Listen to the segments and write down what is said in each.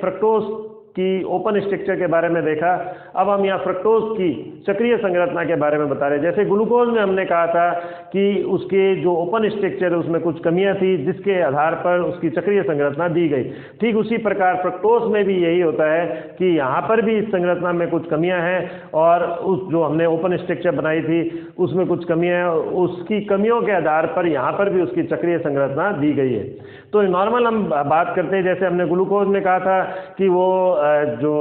Fructose की open structure के बारे में देखा। अब हम यहाँ फ्रक्टोज की चक्रीय संरचना के बारे में बता रहे हैं। जैसे ग्लूकोज में हमने कहा था कि उसके जो ओपन स्ट्रक्चर है उसमें कुछ कमियां थी जिसके आधार पर उसकी चक्रीय संरचना दी गई। ठीक उसी प्रकार फ्रक्टोज में भी यही होता है कि यहाँ पर भी इस संरचना में कुछ कमियां हैं और उस जो हमने ओपन स्ट्रक्चर बनाई थी उसमें कुछ कमियां हैं, उसकी कमियों के आधार पर यहाँ पर भी उसकी चक्रीय संरचना दी गई है। तो नॉर्मल हम बात करते हैं, जैसे हमने ग्लूकोज में कहा था कि वो जो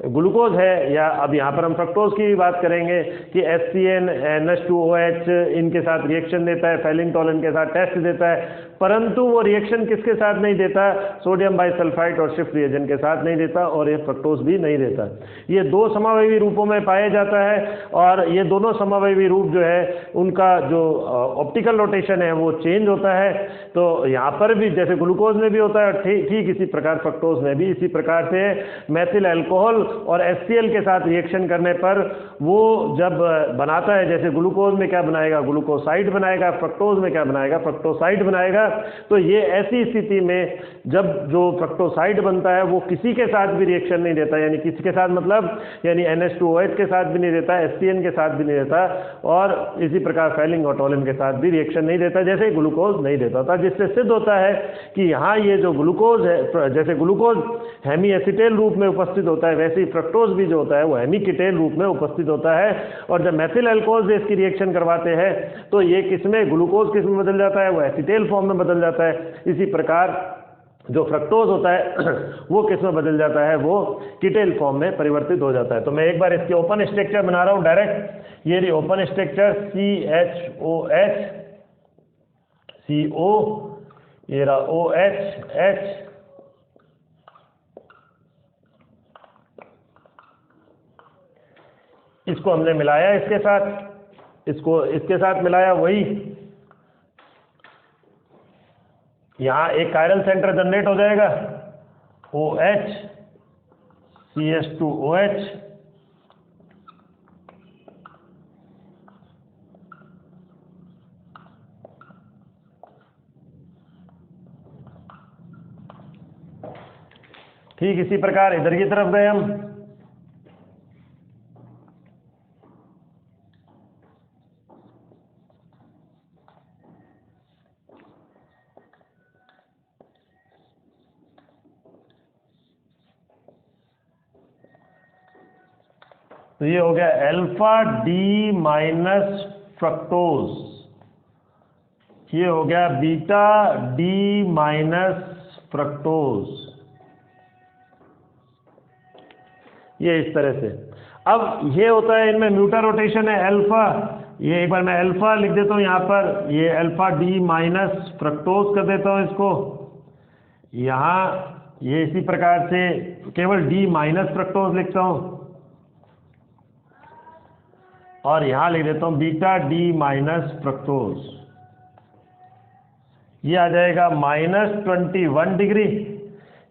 ग्लूकोज है, या अब यहाँ पर हम फ्रक्टोज की भी बात करेंगे कि HCN NH2OH इनके साथ रिएक्शन देता है, फेलिनटोलिन के साथ टेस्ट देता है, परंतु वो रिएक्शन किसके साथ नहीं देता, सोडियम बाइसल्फाइड और शिफ्ट रिएजेंट के साथ नहीं देता, और ये फ्रक्टोज भी नहीं देता। ये दो समावयवी रूपों में पाया जाता है और ये दोनों समावयवी रूप जो है उनका जो ऑप्टिकल रोटेशन है वो चेंज होता है। तो यहाँ पर भी जैसे ग्लूकोज में भी होता है, ठीक इसी प्रकार फ्रक्टोज में भी इसी प्रकार से मेथिल अल्कोहल और HCl के साथ रिएक्शन करने पर वो जब बनाता है, जैसे ग्लूकोज में क्या बनाएगा, ग्लूकोसाइड बनाएगा, फ्रक्टोज में क्या बनाएगा, फ्रक्टोसाइड बनाएगा। तो ये ऐसी स्थिति में जब जो फ्रक्टोसाइड बनता है वो किसी के साथ भी रिएक्शन नहीं देता, यानी किसी के साथ मतलब यानी NH2OH के साथ भी नहीं देता, HCN के साथ भी नहीं देता, और इसी प्रकार फेलिनटोलिन के साथ भी रिएक्शन नहीं देता जैसे ग्लूकोज नहीं देता था। जिससे सिद्ध होता है कि यहाँ ये जो ग्लूकोज है, जैसे ग्लूकोज हेमी एसिटेल रूप में उपस्थित होता है, वैसे ही फ्रक्टोज भी जो होता है वो हेमी कीटेल रूप में उपस्थित होता है। और जब मेथिल अल्कोहल से इसकी रिएक्शन करवाते हैं तो ये किसमें, ग्लूकोज किसमें बदल जाता है, वो एसिटेल फॉर्म में बदल जाता है। इसी प्रकार जो फ्रक्टोज होता है वो किस में बदल जाता है, वो कीटेल फॉर्म में परिवर्तित हो जाता है। तो मैं एक बार इसके ओपन स्ट्रक्चर बना रहा हूँ डायरेक्ट। ये रही ओपन स्ट्रक्चर CHOH CO, ये रहा OH H, इसको हमने मिलाया इसके साथ, इसको इसके साथ मिलाया, वही यहाँ एक कायरल सेंटर जनरेट हो जाएगा OH CH2OH, ठीक इसी प्रकार इधर की तरफ गए हम। तो ये हो गया अल्फा डी माइनस फ्रक्टोज, ये हो गया बीटा डी माइनस फ्रक्टोज, ये इस तरह से। अब ये होता है, इनमें म्यूटा रोटेशन है अल्फा, ये एक बार मैं अल्फा लिख देता हूँ यहाँ पर, ये अल्फा डी माइनस फ्रक्टोज कर देता हूँ इसको यहाँ, ये इसी प्रकार से केवल डी माइनस फ्रक्टोज लिखता हूँ और यहाँ लिख देता हूँ बीटा डी माइनस फ्रक्टोज। ये आ जाएगा -21 डिग्री,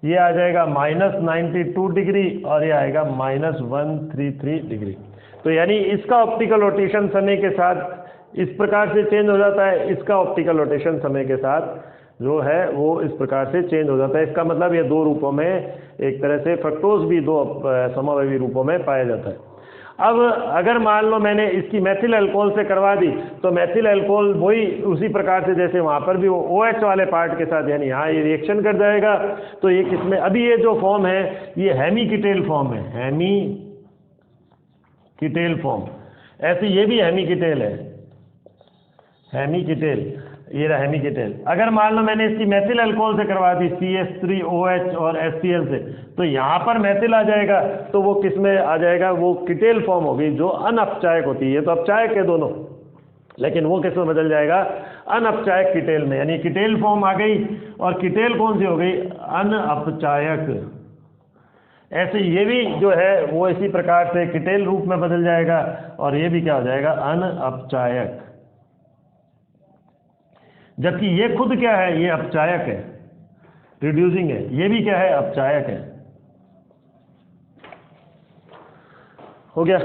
ये आ जाएगा -92 डिग्री और ये आएगा -133 डिग्री। तो यानी इसका ऑप्टिकल रोटेशन समय के साथ इस प्रकार से चेंज हो जाता है, इसका ऑप्टिकल रोटेशन समय के साथ जो है वो इस प्रकार से चेंज हो जाता है। इसका मतलब ये दो रूपों में, एक तरह से फ्रक्टोज भी दो समवायवी रूपों में पाया जाता है। अब अगर मान लो मैंने इसकी मेथिल अल्कोहल से करवा दी, तो मेथिल अल्कोहल वही उसी प्रकार से जैसे वहाँ पर भी वो OH वाले पार्ट के साथ, यानी यहाँ ये रिएक्शन कर जाएगा। तो ये किसमें, अभी ये जो फॉर्म है ये हेमी कीटेल फॉर्म है, हेमी कीटेल फॉर्म। ऐसे ये भी हेमी कीटेल है, हेमी कीटेल, ये रहा हेमी कीटेल। अगर मान लो मैंने इसकी मेथिल अल्कोहल से करवा दी CH3OH और HCl से, तो यहाँ पर मेथिल आ जाएगा, तो वो किस में आ जाएगा, वो कीटेल फॉर्म होगी जो अनअपचायक होती है। ये तो अपचायक है दोनों, लेकिन वो किस में बदल जाएगा, अनअपचायक कीटेल में, यानी कीटेल फॉर्म आ गई। और कीटेल कौन सी हो गई, अनअपचायक। ऐसे ये भी जो है वो इसी प्रकार से कीटेल रूप में बदल जाएगा और ये भी क्या हो जाएगा, अनअपचायक। जबकि ये खुद क्या है, ये अपचायक है, रिड्यूसिंग है। ये भी क्या है, अपचायक है। हो गया।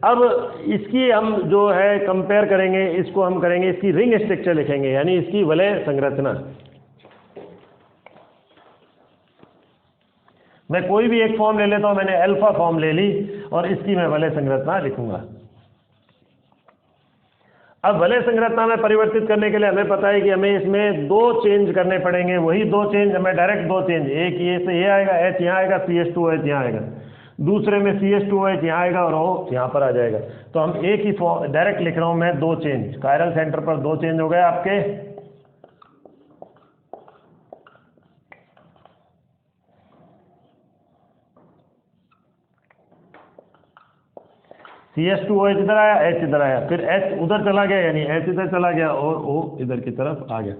अब इसकी हम जो है कंपेयर करेंगे, इसको हम करेंगे, इसकी रिंग स्ट्रक्चर लिखेंगे, यानी इसकी वलय संरचना। मैं कोई भी एक फॉर्म ले लेता हूँ, मैंने अल्फा फॉर्म ले ली और इसकी मैं वलय संरचना लिखूंगा। अब वलय संरचना में परिवर्तित करने के लिए हमें पता है कि हमें इसमें 2 चेंज करने पड़ेंगे। वही 2 चेंज, हमें डायरेक्ट 2 चेंज, एक ये से ये आएगा, H यहाँ आएगा, CH2OH यहाँ आएगा, दूसरे में CH2OH यहाँ आएगा और O यहाँ पर आ जाएगा। तो हम एक ही फॉर्म डायरेक्ट लिख रहा हूँ मैं, 2 चेंज, कायरल सेंटर पर 2 चेंज हो गए आपके। CH2OH इधर आया, H इधर आया, फिर H उधर चला गया, यानी H इधर चला गया और O इधर की तरफ आ गया।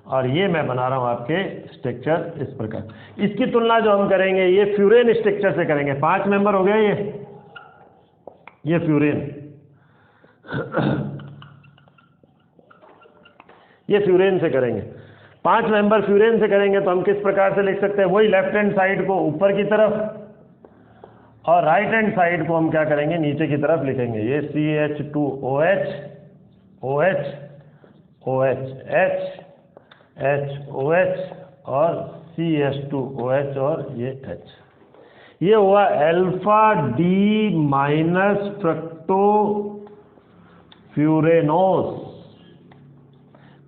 और ये मैं बना रहा हूँ आपके स्ट्रक्चर इस प्रकार। इसकी तुलना जो हम करेंगे ये फ्यूरेन स्ट्रक्चर से करेंगे। 5 मेंबर हो गए ये फ्यूरेन ये फ्यूरेन से करेंगे। 5 मेंबर फ्यूरेन से करेंगे तो हम किस प्रकार से लिख सकते हैं? वही लेफ्ट हैंड साइड को ऊपर की तरफ और राइट हैंड साइड को हम क्या करेंगे? नीचे की तरफ लिखेंगे। ये CH2OH OH OH H HOH और CH2OH और ये H। ये हुआ अल्फा डी माइनस फ्रक्टो फ्यूरेनोस।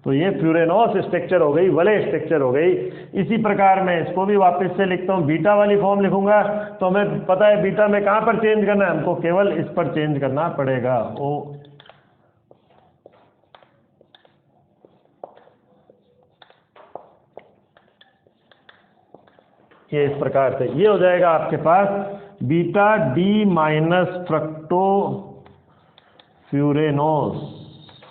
तो ये फ्यूरेनोस स्ट्रक्चर हो गई, वलय स्ट्रक्चर हो गई। इसी प्रकार मैं इसको भी वापस से लिखता हूँ, बीटा वाली फॉर्म लिखूंगा। तो हमें पता है बीटा में कहाँ पर चेंज करना है, हमको केवल इस पर चेंज करना पड़ेगा। ये इस प्रकार से ये हो जाएगा आपके पास बीटा डी माइनस फ्रक्टो फ्यूरेनोस।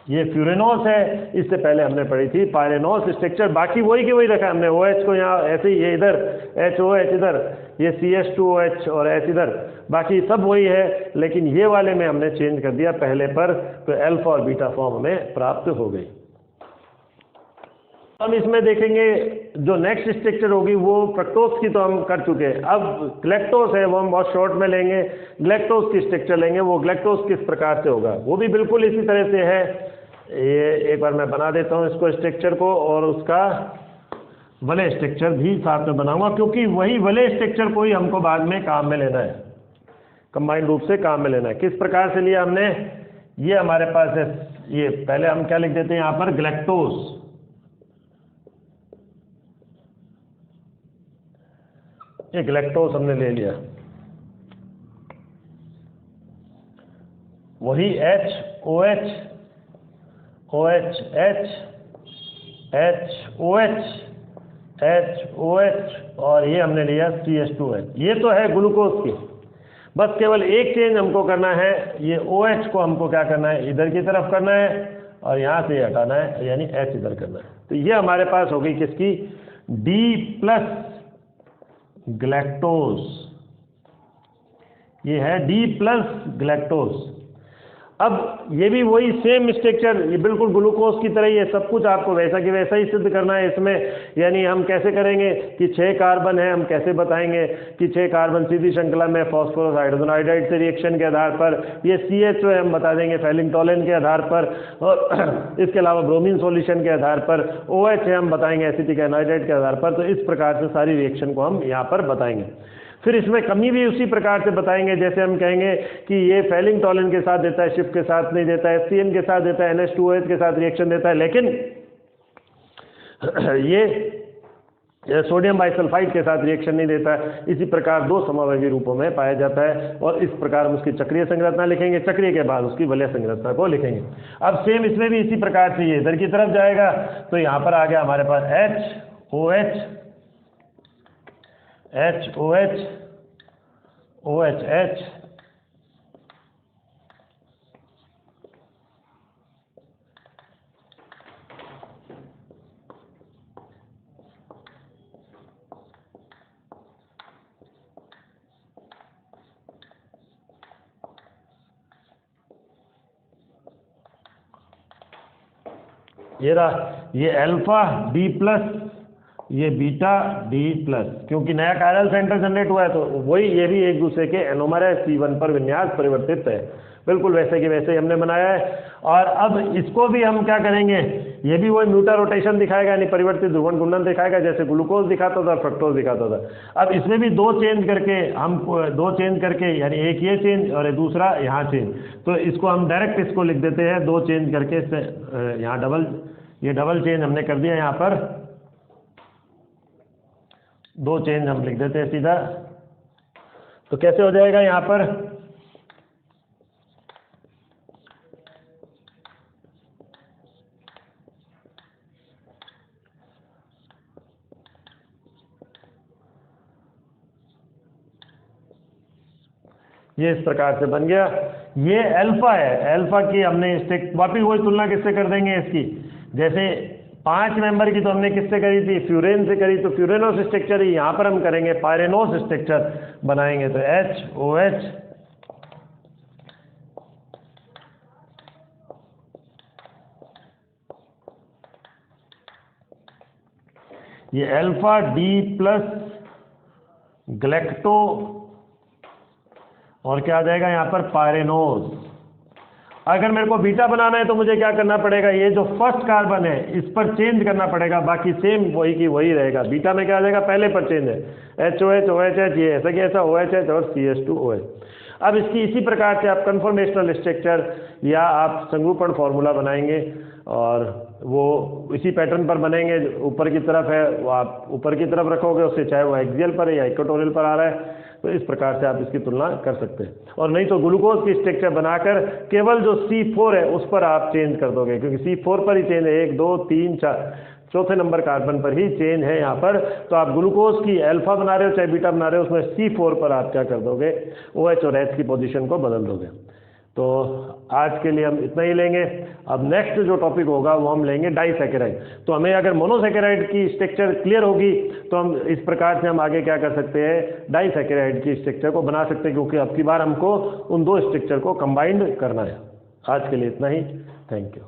ये फ्यूरेनोस है, इससे पहले हमने पढ़ी थी पायरेनोस स्ट्रक्चर। बाकी वही की वही रखा है हमने, OH को यहाँ ऐसे ही, ये इधर HOH इधर, ये CH2OH और H इधर, बाकी सब वही है, लेकिन ये वाले में हमने चेंज कर दिया पहले पर। तो अल्फा और बीटा फॉर्म हमें प्राप्त हो गई। हम इसमें देखेंगे जो नेक्स्ट स्ट्रक्चर होगी वो फ्रक्टोज की तो हम कर चुके हैं। अब ग्लैक्टोज है, वो हम बहुत शॉर्ट में लेंगे। ग्लैक्टोज की स्ट्रक्चर लेंगे। वो ग्लैक्टोज किस प्रकार से होगा, वो भी बिल्कुल इसी तरह से है। ये एक बार मैं बना देता हूँ इसको, स्ट्रक्चर को, और उसका वलय स्ट्रक्चर भी साथ में बनाऊंगा, क्योंकि वही वलय स्ट्रक्चर को ही हमको बाद में काम में लेना है, कंबाइंड रूप से काम में लेना है। किस प्रकार से लिया हमने, ये हमारे पास है, ये पहले हम क्या लिख देते हैं यहाँ पर, ग्लैक्टोज। ये ग्लैक्टोज हमने ले लिया, वही HOH OH H HOH HOH और ये हमने लिया CH2OH। ये तो है ग्लूकोज की। बस केवल एक चेंज हमको करना है, ये OH को हमको क्या करना है, इधर की तरफ करना है और यहाँ से हटाना है, यानी H इधर करना है। तो ये हमारे पास हो गई किसकी, D+ ग्लैक्टोज। ये है D+ ग्लैक्टोज। अब ये भी वही सेम स्ट्रक्चर, ये बिल्कुल ग्लूकोज की तरह ही है। सब कुछ आपको वैसा कि वैसा ही सिद्ध करना है इसमें। यानी हम कैसे करेंगे कि 6 कार्बन है, हम कैसे बताएंगे कि 6 कार्बन सीधी श्रृंखला में फॉस्फोरस हाइड्रोजन आयोडाइड से रिएक्शन के आधार पर, ये CH है हम बता देंगे फेलिंग-टोलेन के आधार पर, और इसके अलावा ब्रोमीन सॉल्यूशन के आधार पर, OH है हम बताएंगे एसिटिक एनहाइड्राइड के आधार पर। तो इस प्रकार से सारी रिएक्शन को हम यहाँ पर बताएंगे। फिर इसमें कमी भी उसी प्रकार से बताएंगे, जैसे हम कहेंगे कि ये फेलिंग-टोलेन के साथ देता है, शिफ्ट के साथ नहीं देता है, HCN के साथ देता है, NH2OH के साथ रिएक्शन देता है, लेकिन ये सोडियम बाइसल्फाइड के साथ रिएक्शन नहीं देता है। इसी प्रकार 2 समावयवी रूपों में पाया जाता है, और इस प्रकार हम उसकी चक्रीय संरचना लिखेंगे, चक्रीय के बाद उसकी वलय संरचना को लिखेंगे। अब सेम इसमें भी इसी प्रकार से ये इधर की तरफ जाएगा, तो यहाँ पर आ गया हमारे पास HOH HOH OHH ये रहा, ये अल्फा D+, ये बीटा D+, क्योंकि नया कायरल सेंटर जनरेट हुआ है, तो वही ये भी एक दूसरे के एनोमर है, C1 पर विन्यास परिवर्तित है। बिल्कुल वैसे कि वैसे ही हमने बनाया है। और अब इसको भी हम क्या करेंगे, ये भी वही म्यूटा रोटेशन दिखाएगा, यानी परिवर्तित ध्रुवण घूर्णन दिखाएगा, जैसे ग्लूकोज दिखाता था, फ्रक्टोज दिखाता था। अब इसमें भी दो चेंज करके यानी एक ये चेंज और दूसरा यहाँ चेंज, तो इसको हम डायरेक्ट इसको लिख देते हैं दो चेंज करके। यहाँ डबल चेंज हमने कर दिया, यहाँ पर दो चेंज हम लिख देते हैं सीधा। तो कैसे हो जाएगा यहाँ पर, ये इस प्रकार से बन गया। ये अल्फा है, अल्फा की हमने वापिस वही तुलना किससे कर देंगे इसकी, जैसे 5 मेंबर की तो हमने किससे करी थी, फ्यूरेन से करी, तो फ्यूरेनोस स्ट्रक्चर ही यहाँ पर हम करेंगे, पायरेनोस स्ट्रक्चर बनाएंगे। तो HOH ये अल्फा D प्लस ग्लैक्टो और क्या आ जाएगा यहाँ पर पायरेनोस। अगर मेरे को बीटा बनाना है तो मुझे क्या करना पड़ेगा, ये जो फर्स्ट कार्बन है इस पर चेंज करना पड़ेगा, बाकी सेम वही की वही रहेगा। बीटा में क्या आ जाएगा, पहले पर चेंज है, HOH OHH, ये ऐसा कि ऐसा OHH और CH2OH। अब इसकी इसी प्रकार से आप कन्फॉर्मेशनल स्ट्रक्चर या आप संरूपण फॉर्मूला बनाएंगे और वो इसी पैटर्न पर बनेंगे। ऊपर की तरफ है वो आप ऊपर की तरफ रखोगे उससे, चाहे वो एक्सियल पर है या इक्वेटोरियल पर आ रहा है, तो इस प्रकार से आप इसकी तुलना कर सकते हैं। और नहीं तो ग्लूकोज की स्ट्रक्चर बनाकर केवल जो C4 है उस पर आप चेंज कर दोगे, क्योंकि C4 पर ही चेंज है, 1 2 3 4 चौथे नंबर कार्बन पर ही चेंज है यहाँ पर। तो आप ग्लूकोज की अल्फा बना रहे हो चाहे बीटा बना रहे हो, उसमें C4 पर आप क्या कर दोगे, OH और H की पोजीशन को बदल दोगे। तो आज के लिए हम इतना ही लेंगे। अब नेक्स्ट जो टॉपिक होगा वो हम लेंगे डाइसैकेराइड। तो हमें अगर मोनोसैकेराइड की स्ट्रक्चर क्लियर होगी तो हम इस प्रकार से हम आगे क्या कर सकते हैं, डाइसैकेराइड की स्ट्रक्चर को बना सकते हैं, क्योंकि अब की बार हमको उन दो स्ट्रक्चर को कंबाइंड करना है। आज के लिए इतना ही, थैंक यू।